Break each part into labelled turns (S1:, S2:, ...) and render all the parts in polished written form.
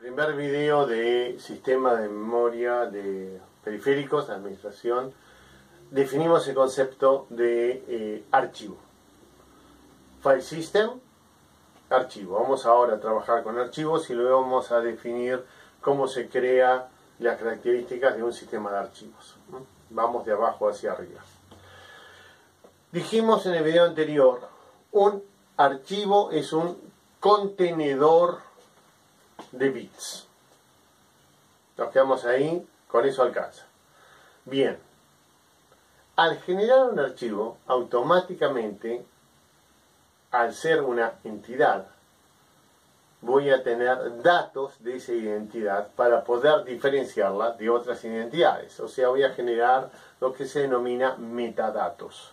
S1: Primer video de sistema de memoria de periféricos, administración. Definimos el concepto de archivo. File system, archivo. Vamos ahora a trabajar con archivos y luego vamos a definir cómo se crea las características de un sistema de archivos. Vamos de abajo hacia arriba. Dijimos en el video anterior, un archivo es un contenedor de bits. Nos quedamos ahí, con eso alcanza. Bien, al generar un archivo, automáticamente, al ser una entidad, voy a tener datos de esa identidad para poder diferenciarla de otras identidades. O sea, voy a generar lo que se denomina metadatos.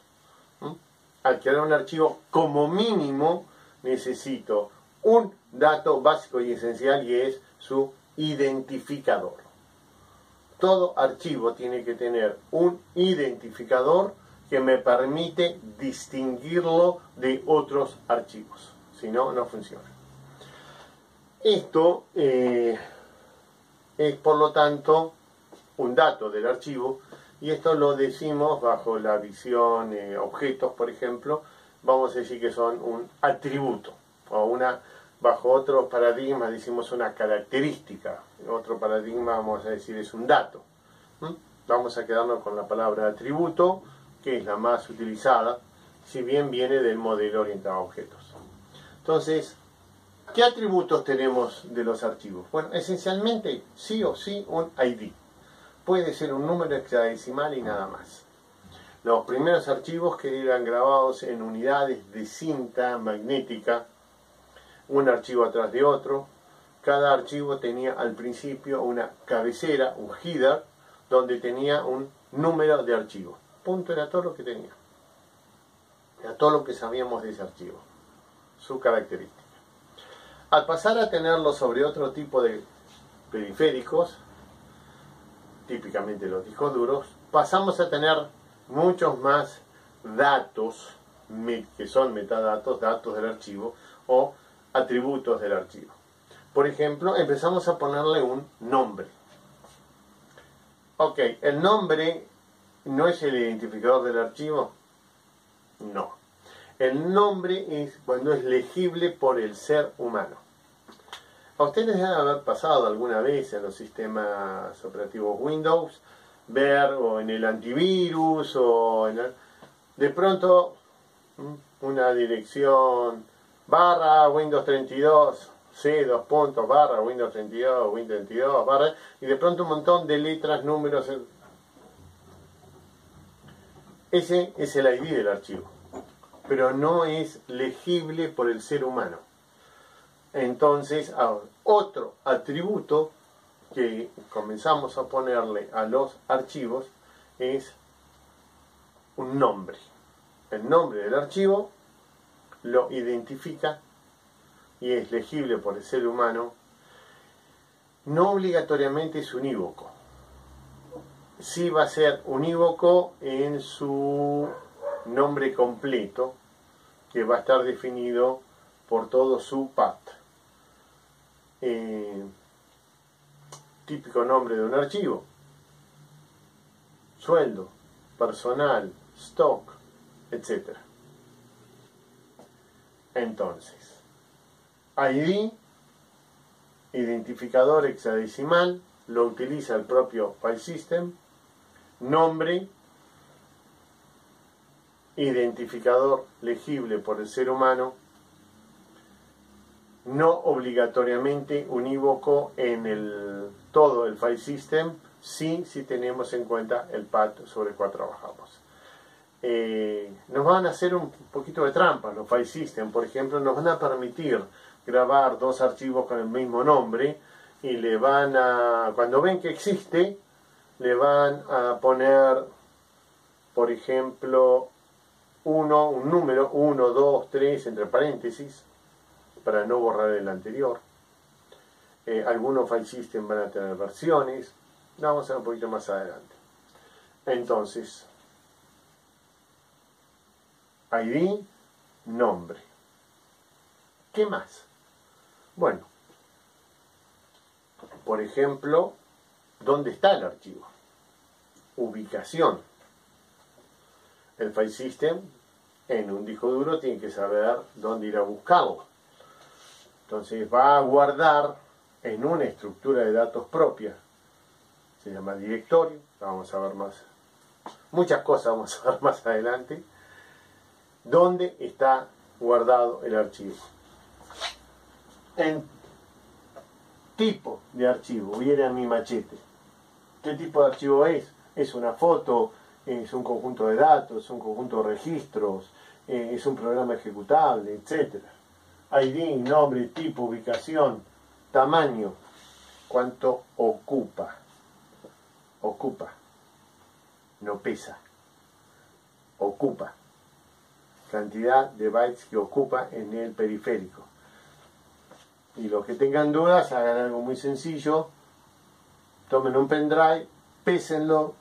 S1: Al crear un archivo, como mínimo, necesito un dato básico y esencial, y es su identificador. Todo archivo tiene que tener un identificador que me permite distinguirlo de otros archivos. Si no, no funciona. Esto es, por lo tanto, un dato del archivo, y esto lo decimos bajo la visión objetos, por ejemplo. Vamos a decir que son un atributo, o una, bajo otro paradigma decimos una característica. Otro paradigma vamos a decir es un dato. Vamos a quedarnos con la palabra atributo, que es la más utilizada, si bien viene del modelo orientado a objetos. Entonces, ¿qué atributos tenemos de los archivos? Bueno, esencialmente, sí o sí, un ID. Puede ser un número hexadecimal y nada más. Los primeros archivos que eran grabados en unidades de cinta magnética, un archivo atrás de otro. Cada archivo tenía al principio una cabecera, un header, donde tenía un número de archivo. Punto, era todo lo que tenía. Era todo lo que sabíamos de ese archivo, su característica. Al pasar a tenerlo sobre otro tipo de periféricos, típicamente los discos duros, pasamos a tener muchos más datos, que son metadatos, datos del archivo, o atributos del archivo. Por ejemplo, empezamos a ponerle un nombre. Ok, ¿el nombre no es el identificador del archivo? No. El nombre es cuando es legible por el ser humano. A ustedes debe haber pasado alguna vez en los sistemas operativos Windows, ver o en el antivirus, o en de pronto una dirección barra Windows 32, C, dos puntos, barra Windows 32, Windows 32, barra, y de pronto un montón de letras, números. Ese es el ID del archivo, pero no es legible por el ser humano. Entonces, otro atributo que comenzamos a ponerle a los archivos es un nombre. El nombre del archivo lo identifica y es legible por el ser humano. No obligatoriamente es unívoco. Sí va a ser unívoco en su nombre completo, que va a estar definido por todo su path. Típico nombre de un archivo: sueldo, personal, stock, etc. Entonces, ID, identificador hexadecimal, lo utiliza el propio file system. Nombre, identificador legible por el ser humano, no obligatoriamente unívoco en todo el file system, si tenemos en cuenta el path sobre el cual trabajamos. Nos van a hacer un poquito de trampa los file system. Por ejemplo, nos van a permitir grabar dos archivos con el mismo nombre, y le van a, cuando ven que existe, le van a poner, por ejemplo, un número 1, 2, 3 entre paréntesis, para no borrar el anterior. Algunos file system van a tener versiones. Vamos a ver un poquito más adelante. Entonces, ID, nombre. ¿Qué más? Bueno, por ejemplo, dónde está el archivo. Ubicación. El file system en un disco duro tiene que saber dónde ir a buscarlo. Entonces va a guardar en una estructura de datos propia. Se llama directorio. Vamos a ver más. Muchas cosas vamos a ver más adelante. ¿Dónde está guardado el archivo? En tipo de archivo. Viene a mi machete. ¿Qué tipo de archivo es? ¿Es una foto? ¿Es un conjunto de datos? ¿Es un conjunto de registros? ¿Es un programa ejecutable? Etcétera. ID, nombre, tipo, ubicación, tamaño. ¿Cuánto ocupa? Ocupa. No pesa. Ocupa. Cantidad de bytes que ocupa en el periférico. Y los que tengan dudas, hagan algo muy sencillo. Tomen un pendrive, pésenlo,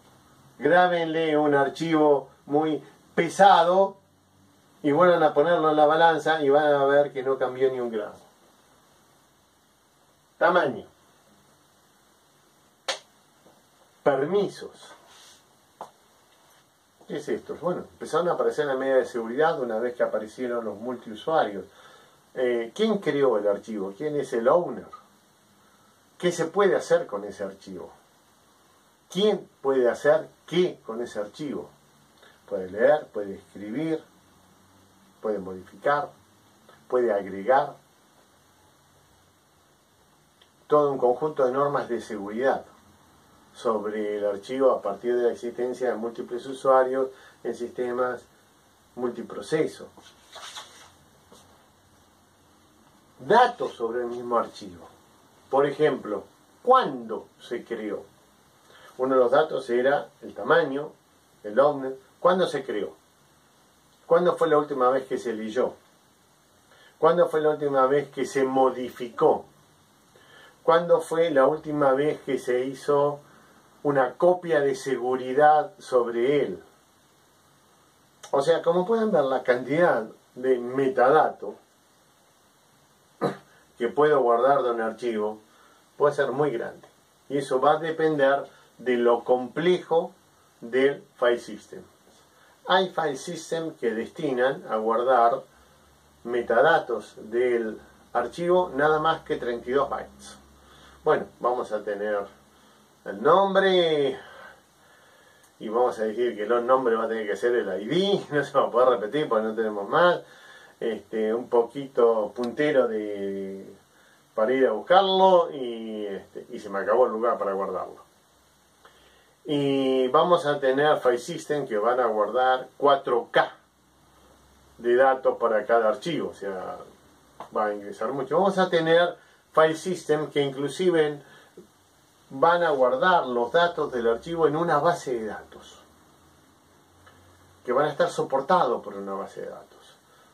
S1: grábenle un archivo muy pesado y vuelvan a ponerlo en la balanza y van a ver que no cambió ni un gramo. Tamaño. Permisos. ¿Qué es esto? Bueno, empezaron a aparecer en la medida de seguridad una vez que aparecieron los multiusuarios. ¿Quién creó el archivo? ¿Quién es el owner? ¿Qué se puede hacer con ese archivo? ¿Quién puede hacer qué con ese archivo? Puede leer, puede escribir, puede modificar, puede agregar. Todo un conjunto de normas de seguridad sobre el archivo a partir de la existencia de múltiples usuarios en sistemas multiproceso. Datos sobre el mismo archivo. Por ejemplo, ¿cuándo se creó? Uno de los datos era el tamaño, el owner. ¿Cuándo se creó? ¿Cuándo fue la última vez que se leyó? ¿Cuándo fue la última vez que se modificó? ¿Cuándo fue la última vez que se hizo una copia de seguridad sobre él? O sea, como pueden ver, la cantidad de metadatos que puedo guardar de un archivo puede ser muy grande. Y eso va a depender de lo complejo del file system. Hay file system que destinan a guardar metadatos del archivo nada más que 32 bytes. Bueno, vamos a tener el nombre y vamos a decir que el nombre va a tener que ser el ID, no se va a poder repetir porque no tenemos más. Un poquito puntero para ir a buscarlo y se me acabó el lugar para guardarlo. Y vamos a tener file system que van a guardar 4K de datos para cada archivo, o sea, va a ingresar mucho. Vamos a tener file system que inclusive van a guardar los datos del archivo en una base de datos, que van a estar soportados por una base de datos.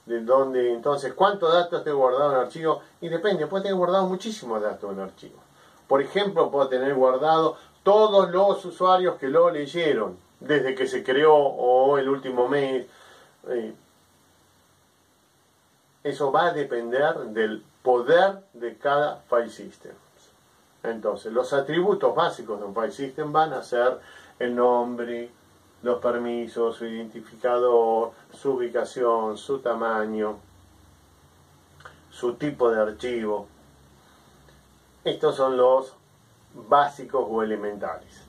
S1: De donde entonces, ¿cuántos datos tengo guardado en el archivo? Y depende, puedo tener guardado muchísimos datos en el archivo. Por ejemplo, puedo tener guardado todos los usuarios que lo leyeron desde que se creó o el último mes. Eso va a depender del poder de cada file system. Entonces, los atributos básicos de un file system van a ser el nombre, los permisos, su identificador, su ubicación, su tamaño, su tipo de archivo. Estos son los básicos o elementales.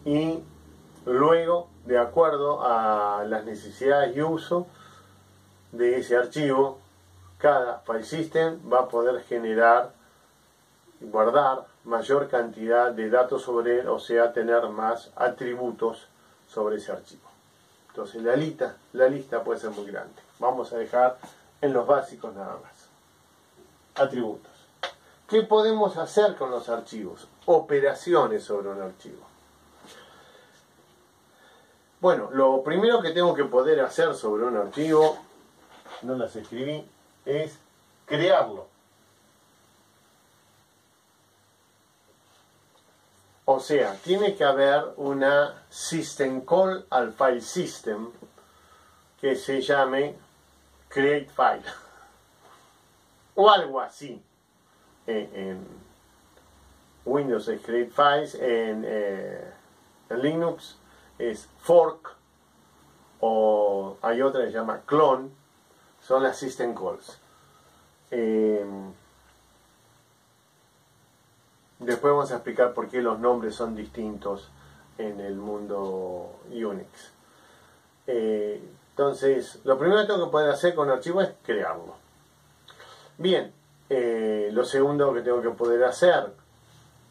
S1: Y luego, de acuerdo a las necesidades y uso de ese archivo, cada file system va a poder generar y guardar mayor cantidad de datos sobre él, o sea, tener más atributos sobre ese archivo. Entonces la lista puede ser muy grande. Vamos a dejar en los básicos nada más. Atributos. ¿Qué podemos hacer con los archivos? Operaciones sobre un archivo. Bueno, lo primero que tengo que poder hacer sobre un archivo, no las escribí, es crearlo. O sea, tiene que haber una system call al file system que se llame create file o algo así Windows es create files, en Linux es fork, o hay otra que se llama clone, son las system calls. Después vamos a explicar por qué los nombres son distintos en el mundo Unix. Entonces, lo primero que tengo que poder hacer con un archivo es crearlo. Bien, lo segundo que tengo que poder hacer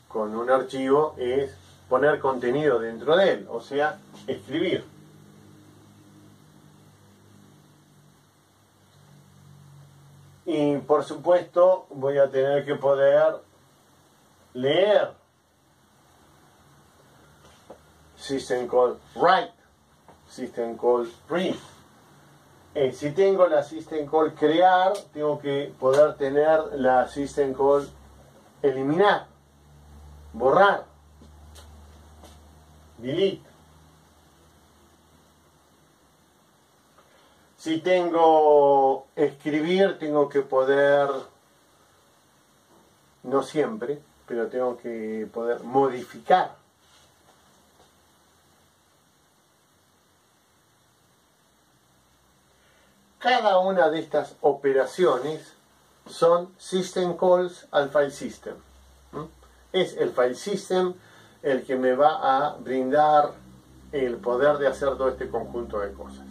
S1: con un archivo es poner contenido dentro de él, o sea, escribir. Y por supuesto voy a tener que poder leer. System call write, system call read. Si tengo la system call crear, tengo que poder tener la system call eliminar, borrar, delete. Si tengo escribir, tengo que poder, no siempre, pero tengo que poder modificar. Cada una de estas operaciones son system calls al file system. Es el file system el que me va a brindar el poder de hacer todo este conjunto de cosas.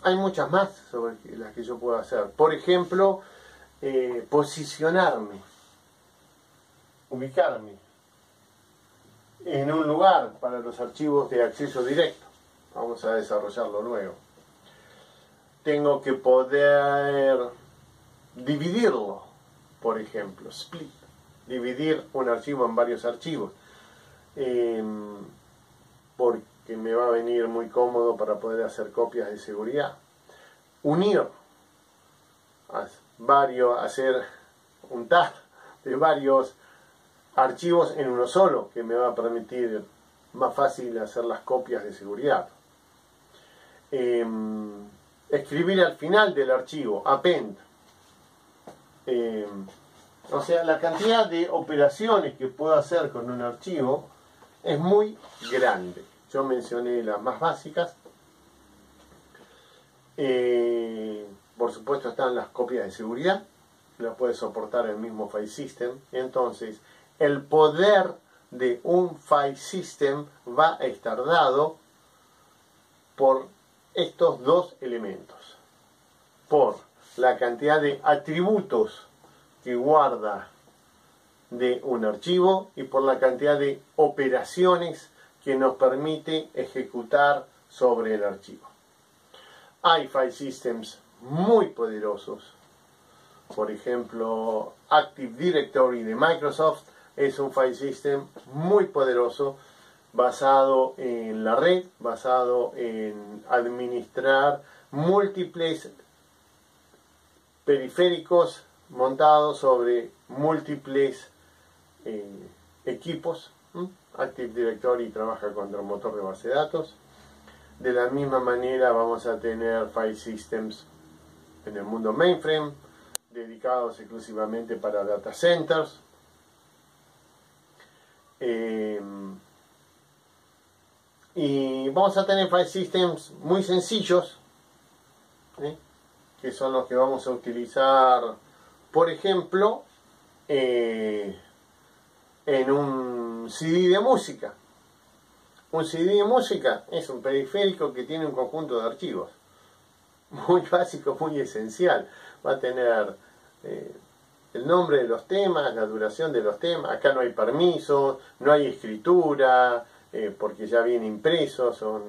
S1: Hay muchas más sobre las que yo puedo hacer. Por ejemplo, posicionarme, ubicarme en un lugar para los archivos de acceso directo. Vamos a desarrollarlo luego. Tengo que poder dividirlo, por ejemplo, split, dividir un archivo en varios archivos, porque me va a venir muy cómodo para poder hacer copias de seguridad. Unir, hacer un tag de varios archivos en uno solo, que me va a permitir más fácil hacer las copias de seguridad. Escribir al final del archivo, append. O sea, la cantidad de operaciones que puedo hacer con un archivo es muy grande. Yo mencioné las más básicas. Por supuesto están las copias de seguridad, las puede soportar el mismo file system. Entonces, el poder de un file system va a estar dado por estos dos elementos: por la cantidad de atributos que guarda de un archivo y por la cantidad de operaciones que nos permite ejecutar sobre el archivo. Hay file systems muy poderosos. Por ejemplo, Active Directory de Microsoft es un file system muy poderoso, basado en la red, basado en administrar múltiples periféricos montados sobre múltiples equipos. Active Directory trabaja contra un motor de base de datos. De la misma manera vamos a tener file systems en el mundo mainframe, dedicados exclusivamente para data centers. Y vamos a tener file systems muy sencillos, que son los que vamos a utilizar, por ejemplo, en un CD de música. Un CD de música es un periférico que tiene un conjunto de archivos muy básico, muy esencial. Va a tener el nombre de los temas, la duración de los temas. Acá no hay permisos, no hay escritura, porque ya viene impreso, son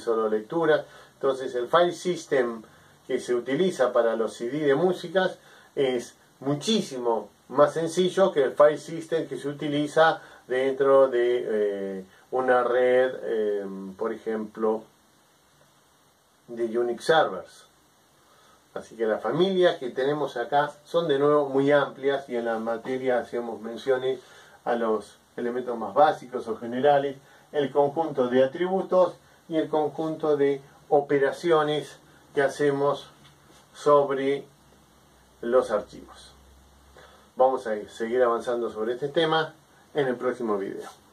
S1: solo lecturas. Entonces el file system que se utiliza para los CD de músicas es muchísimo más sencillo que el file system que se utiliza dentro de una red, por ejemplo, de Unix servers. Así que las familias que tenemos acá son de nuevo muy amplias, y en la materia hacemos menciones a los elementos más básicos o generales, el conjunto de atributos y el conjunto de operaciones que hacemos sobre los archivos. Vamos vamos a seguir avanzando sobre este tema en el próximo video.